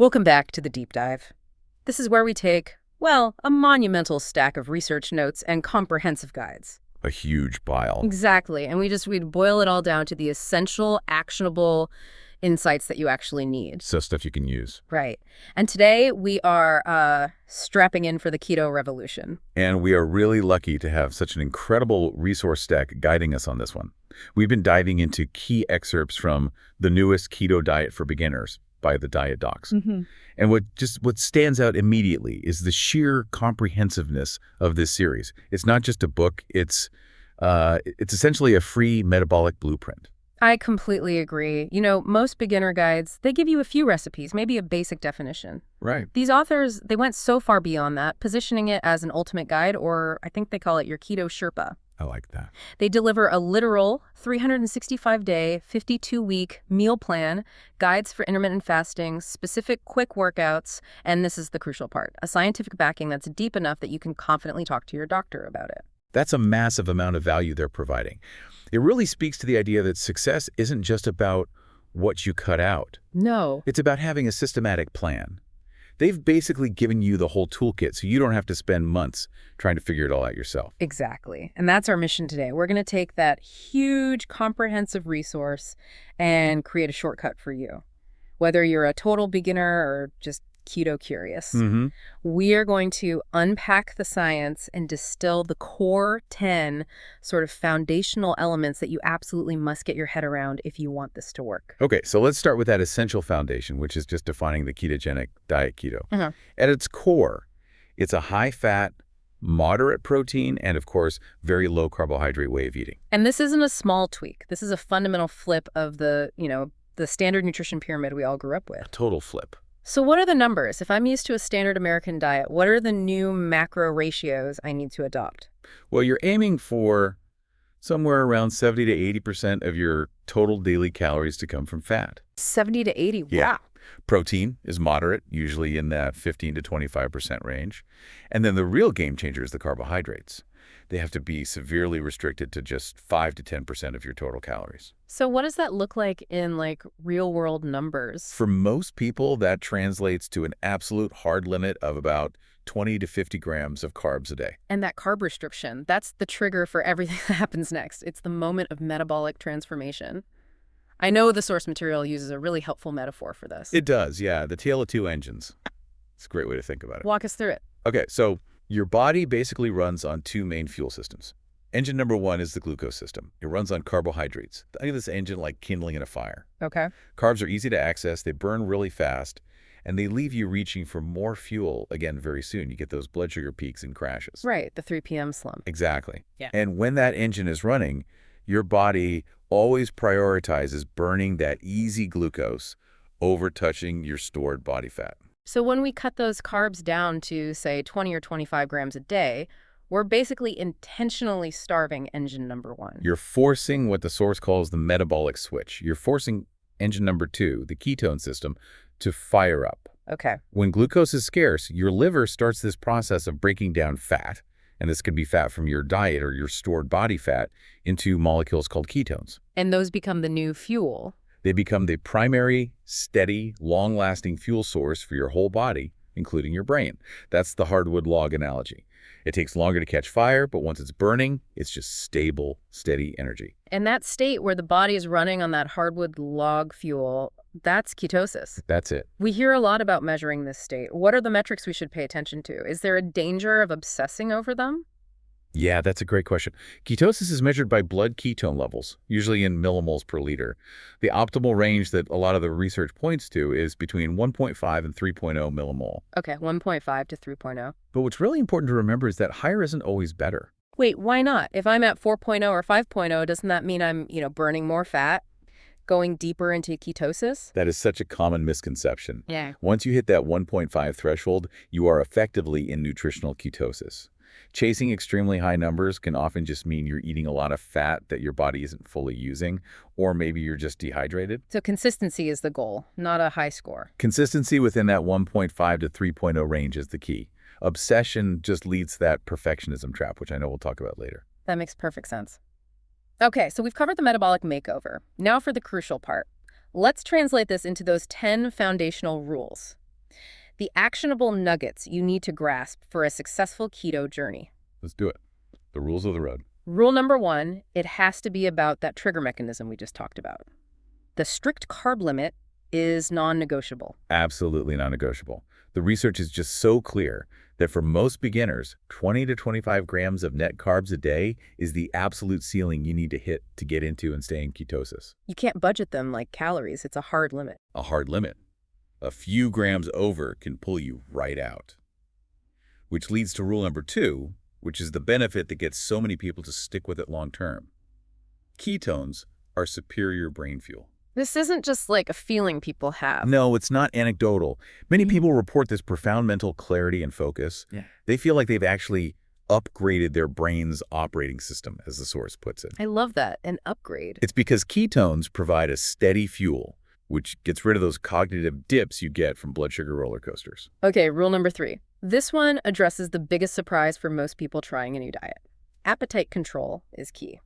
Welcome back to the deep dive. This is where we take, well, a monumental stack of research notes and comprehensive guides. A huge pile. Exactly. And we'd boil it all down to the essential, actionable insights that you actually need. So stuff you can use. Right. And today we are strapping in for the keto revolution. And we are really lucky to have such an incredible resource stack guiding us on this one. We've been diving into key excerpts from the newest Keto Diet for Beginners by the Diet Docs. And what stands out immediately is the sheer comprehensiveness of this series. It's not just a book, it's essentially a free metabolic blueprint. I completely agree. You know, most beginner guides, they give you a few recipes, maybe a basic definition. Right. These authors, they went so far beyond that, positioning it as an ultimate guide, or I think they call it your Keto Sherpa. I like that. They deliver a literal 365-day, 52-week meal plan, guides for intermittent fasting, specific quick workouts, and this is the crucial part, a scientific backing that's deep enough that you can confidently talk to your doctor about it. That's a massive amount of value they're providing. It really speaks to the idea that success isn't just about what you cut out. No. It's about having a systematic plan. They've basically given you the whole toolkit, so you don't have to spend months trying to figure it all out yourself. Exactly. And that's our mission today. We're going to take that huge, comprehensive resource and create a shortcut for you. Whether you're a total beginner or just keto curious, we are going to unpack the science and distill the core 10 sort of foundational elements that you absolutely must get your head around if you want this to work. Okay, so let's start with that essential foundation, which is just defining the ketogenic diet keto. At its core, it's a high-fat, moderate protein, and of course, very low carbohydrate way of eating. And this isn't a small tweak. This is a fundamental flip of the standard nutrition pyramid we all grew up with. A total flip. So what are the numbers? If I'm used to a standard American diet, what are the new macro ratios I need to adopt? Well, you're aiming for somewhere around 70 to 80% of your total daily calories to come from fat. 70 to 80, Yeah. wow. Protein is moderate, usually in that 15 to 25% range. And then the real game changer is the carbohydrates. They have to be severely restricted to just 5 to 10% of your total calories. So what does that look like in real world numbers? For most people, that translates to an absolute hard limit of about 20 to 50 grams of carbs a day. And that carb restriction, that's the trigger for everything that happens next. It's the moment of metabolic transformation. I know the source material uses a really helpful metaphor for this. It does, yeah. The tale of two engines. It's a great way to think about it. Walk us through it. Okay, so your body basically runs on two main fuel systems. Engine number one is the glucose system. It runs on carbohydrates. Think of this engine like kindling in a fire. Okay. Carbs are easy to access, they burn really fast, and they leave you reaching for more fuel again very soon. You get those blood sugar peaks and crashes. Right, the 3 p.m. slump. Exactly. Yeah. And when that engine is running, your body always prioritizes burning that easy glucose over touching your stored body fat. So when we cut those carbs down to, say, 20 or 25 grams a day, we're basically intentionally starving engine number one. You're forcing what the source calls the metabolic switch. You're forcing engine number two, the ketone system, to fire up. Okay. When glucose is scarce, your liver starts this process of breaking down fat, and this could be fat from your diet or your stored body fat, into molecules called ketones. And those become the new fuel. They become the primary, steady, long-lasting fuel source for your whole body, including your brain. That's the hardwood log analogy. It takes longer to catch fire, but once it's burning, it's just stable, steady energy. And that state where the body is running on that hardwood log fuel, that's ketosis. That's it. We hear a lot about measuring this state. What are the metrics we should pay attention to? Is there a danger of obsessing over them? Yeah, that's a great question. Ketosis is measured by blood ketone levels, usually in millimoles per liter. The optimal range that a lot of the research points to is between 1.5 and 3.0 millimole. Okay, 1.5 to 3.0. But what's really important to remember is that higher isn't always better. Wait, why not? If I'm at 4.0 or 5.0, doesn't that mean I'm, burning more fat, going deeper into ketosis? That is such a common misconception. Yeah. Once you hit that 1.5 threshold, you are effectively in nutritional ketosis. Chasing extremely high numbers can often just mean you're eating a lot of fat that your body isn't fully using, or maybe you're just dehydrated. So consistency is the goal, not a high score. Consistency within that 1.5 to 3.0 range is the key. Obsession just leads to that perfectionism trap, which I know we'll talk about later. That makes perfect sense. Okay, so we've covered the metabolic makeover. Now for the crucial part. Let's translate this into those 10 foundational rules. The actionable nuggets you need to grasp for a successful keto journey. Let's do it. The rules of the road. Rule number 1, it has to be about that trigger mechanism we just talked about. The strict carb limit is non-negotiable. Absolutely non-negotiable. The research is just so clear that for most beginners, 20 to 25 grams of net carbs a day is the absolute ceiling you need to hit to get into and stay in ketosis. You can't budget them like calories. It's a hard limit. A hard limit. A few grams over can pull you right out. Which leads to rule number 2, which is the benefit that gets so many people to stick with it long term. Ketones are superior brain fuel. This isn't just like a feeling people have. No, it's not anecdotal. Many people report this profound mental clarity and focus. Yeah. They feel like they've actually upgraded their brain's operating system, as the source puts it. I love that, an upgrade. It's because ketones provide a steady fuel, which gets rid of those cognitive dips you get from blood sugar roller coasters. Okay, rule number 3. This one addresses the biggest surprise for most people trying a new diet. Appetite control is key.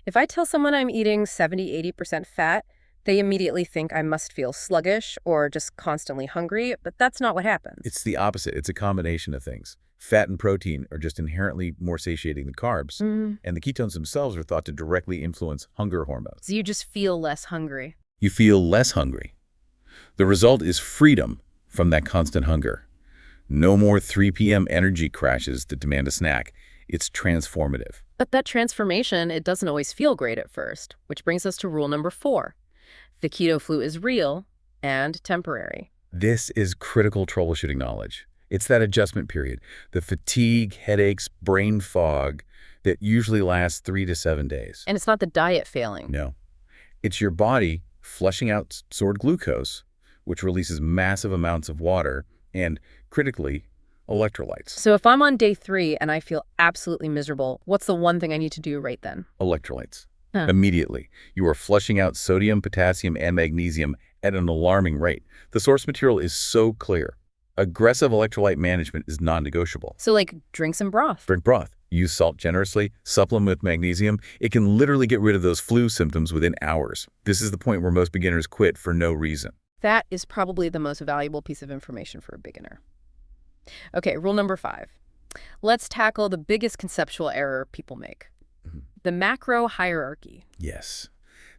If I tell someone I'm eating 70–80% fat, they immediately think I must feel sluggish or just constantly hungry, but that's not what happens. It's the opposite. It's a combination of things. Fat and protein are just inherently more satiating than carbs, and the ketones themselves are thought to directly influence hunger hormones. So you just feel less hungry. You feel less hungry. The result is freedom from that constant hunger. No more 3 p.m. energy crashes that demand a snack. It's transformative. But that transformation, it doesn't always feel great at first, which brings us to rule number 4. The keto flu is real and temporary. This is critical troubleshooting knowledge. It's that adjustment period, the fatigue, headaches, brain fog that usually lasts 3 to 7 days. And it's not the diet failing. No. It's your body flushing out stored glucose, which releases massive amounts of water and, critically, electrolytes. So if I'm on day 3 and I feel absolutely miserable, what's the one thing I need to do right then? Electrolytes. Immediately. You are flushing out sodium, potassium, and magnesium at an alarming rate. The source material is so clear. Aggressive electrolyte management is non-negotiable. So like drink some broth. Drink broth. Use salt generously. Supplement with magnesium. It can literally get rid of those flu symptoms within hours. This is the point where most beginners quit for no reason. That is probably the most valuable piece of information for a beginner. Okay, rule number 5. Let's tackle the biggest conceptual error people make. The macro hierarchy. Yes.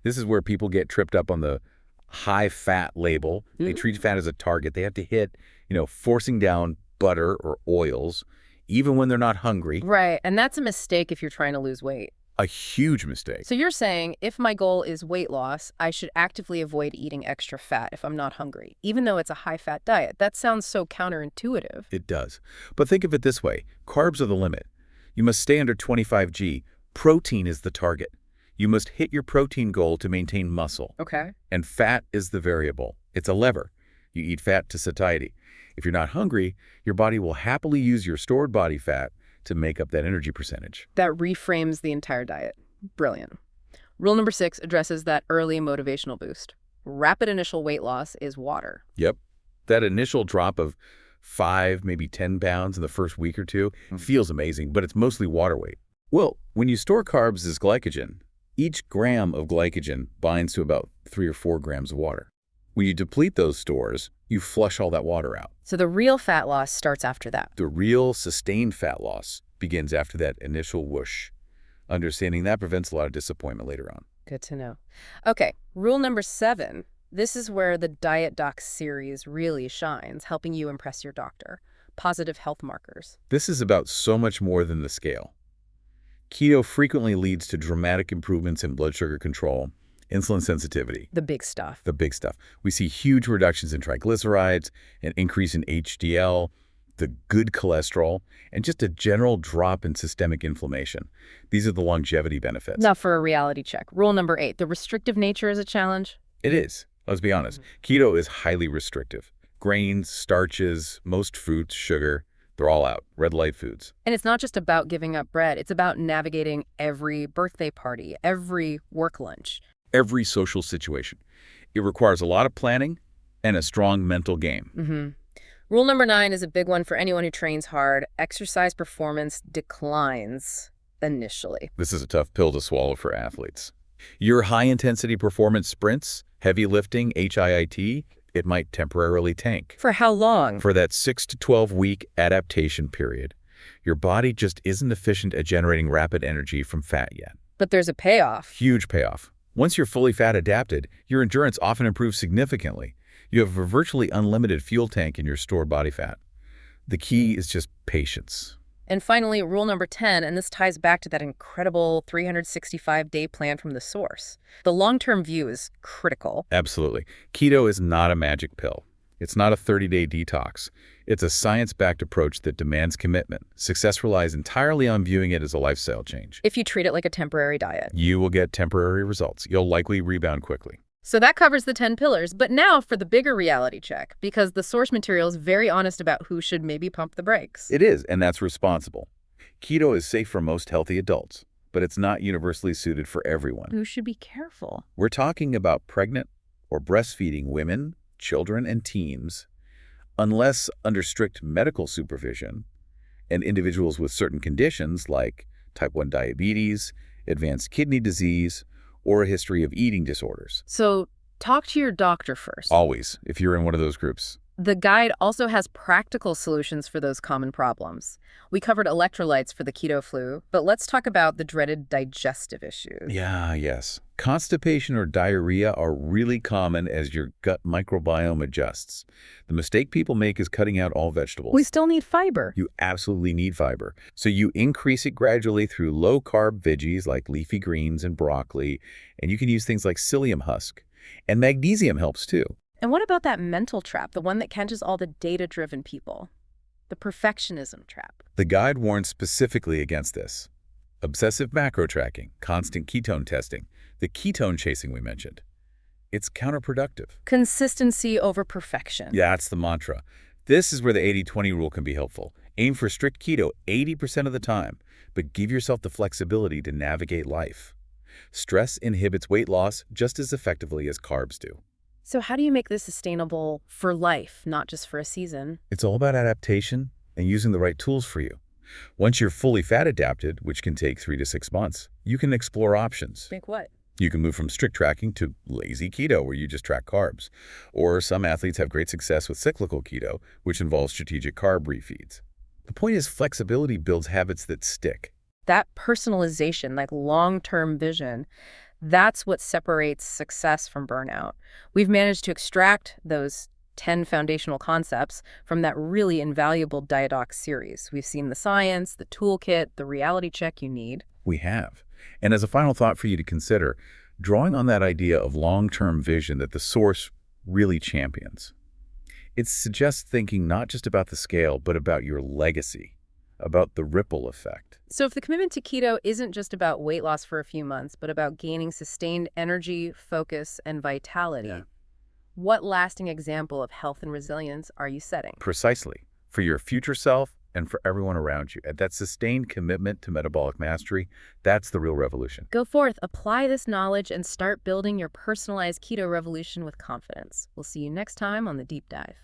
This is where people get tripped up on the high fat label. They treat fat as a target. They have to hit, forcing down butter or oils, even when they're not hungry. Right. And that's a mistake if you're trying to lose weight. A huge mistake. So you're saying if my goal is weight loss, I should actively avoid eating extra fat if I'm not hungry, even though it's a high-fat diet. That sounds so counterintuitive. It does. But think of it this way. Carbs are the limit. You must stay under 25 g. Protein is the target. You must hit your protein goal to maintain muscle. Okay. And fat is the variable. It's a lever. You eat fat to satiety. If you're not hungry, your body will happily use your stored body fat to make up that energy percentage. That reframes the entire diet. Brilliant. Rule number 6 addresses that early motivational boost. Rapid initial weight loss is water. Yep. That initial drop of 5, maybe 10 pounds in the first week or two feels amazing, but it's mostly water weight. Well, when you store carbs as glycogen, each gram of glycogen binds to about 3 or 4 grams of water. When you deplete those stores, you flush all that water out. So the real fat loss starts after that. The real sustained fat loss begins after that initial whoosh. Understanding that prevents a lot of disappointment later on. Good to know. Okay, rule number 7. This is where the Diet Doc series really shines, helping you impress your doctor. Positive health markers. This is about so much more than the scale. Keto frequently leads to dramatic improvements in blood sugar control, insulin sensitivity. The big stuff. The big stuff. We see huge reductions in triglycerides, an increase in HDL, the good cholesterol, and just a general drop in systemic inflammation. These are the longevity benefits. Now for a reality check. Rule number 8. The restrictive nature is a challenge? It is. Let's be honest. Keto is highly restrictive. Grains, starches, most fruits, sugar, they're all out. Red light foods. And it's not just about giving up bread. It's about navigating every birthday party, every work lunch. Every social situation. It requires a lot of planning and a strong mental game. Rule number 9 is a big one for anyone who trains hard. Exercise performance declines initially. This is a tough pill to swallow for athletes. Your high-intensity performance sprints, heavy lifting, HIIT, It might temporarily tank. For how long? For that 6 to 12-week adaptation period, your body just isn't efficient at generating rapid energy from fat yet. But there's a payoff. Huge payoff. Once you're fully fat adapted, your endurance often improves significantly. You have a virtually unlimited fuel tank in your stored body fat. The key is just patience. And finally, rule number 10, and this ties back to that incredible 365-day plan from the source. The long-term view is critical. Absolutely. Keto is not a magic pill. It's not a 30-day detox. It's a science-backed approach that demands commitment. Success relies entirely on viewing it as a lifestyle change. If you treat it like a temporary diet. You will get temporary results. You'll likely rebound quickly. So that covers the 10 pillars, but now for the bigger reality check, because the source material is very honest about who should maybe pump the brakes. It is, and that's responsible. Keto is safe for most healthy adults, but it's not universally suited for everyone. Who should be careful? We're talking about pregnant or breastfeeding women, children, and teens, unless under strict medical supervision, and individuals with certain conditions like type 1 diabetes, advanced kidney disease, or a history of eating disorders. So talk to your doctor first. Always, if you're in one of those groups. The guide also has practical solutions for those common problems. We covered electrolytes for the keto flu, but let's talk about the dreaded digestive issues. Yes. Constipation or diarrhea are really common as your gut microbiome adjusts. The mistake people make is cutting out all vegetables. We still need fiber. You absolutely need fiber. So you increase it gradually through low-carb veggies like leafy greens and broccoli, and you can use things like psyllium husk. And magnesium helps too. And what about that mental trap, the one that catches all the data-driven people? The perfectionism trap. The guide warns specifically against this. Obsessive macro tracking, constant ketone testing, the ketone chasing we mentioned. It's counterproductive. Consistency over perfection. Yeah, that's the mantra. This is where the 80-20 rule can be helpful. Aim for strict keto 80% of the time, but give yourself the flexibility to navigate life. Stress inhibits weight loss just as effectively as carbs do. So how do you make this sustainable for life, not just for a season? It's all about adaptation and using the right tools for you. Once you're fully fat adapted, which can take 3 to 6 months, you can explore options. Like what? You can move from strict tracking to lazy keto, where you just track carbs. Or some athletes have great success with cyclical keto, which involves strategic carb refeeds. The point is flexibility builds habits that stick. That personalization, like long-term vision, that's what separates success from burnout. We've managed to extract those 10 foundational concepts from that really invaluable Diet series. We've seen the science, the toolkit, the reality check you need. We have. And as a final thought for you to consider, drawing on that idea of long-term vision that the source really champions, it suggests thinking not just about the scale, but about your legacy, about the ripple effect. So if the commitment to keto isn't just about weight loss for a few months, but about gaining sustained energy, focus, and vitality, what lasting example of health and resilience are you setting? Precisely. For your future self and for everyone around you. And that sustained commitment to metabolic mastery, that's the real revolution. Go forth, apply this knowledge, and start building your personalized keto revolution with confidence. We'll see you next time on The Deep Dive.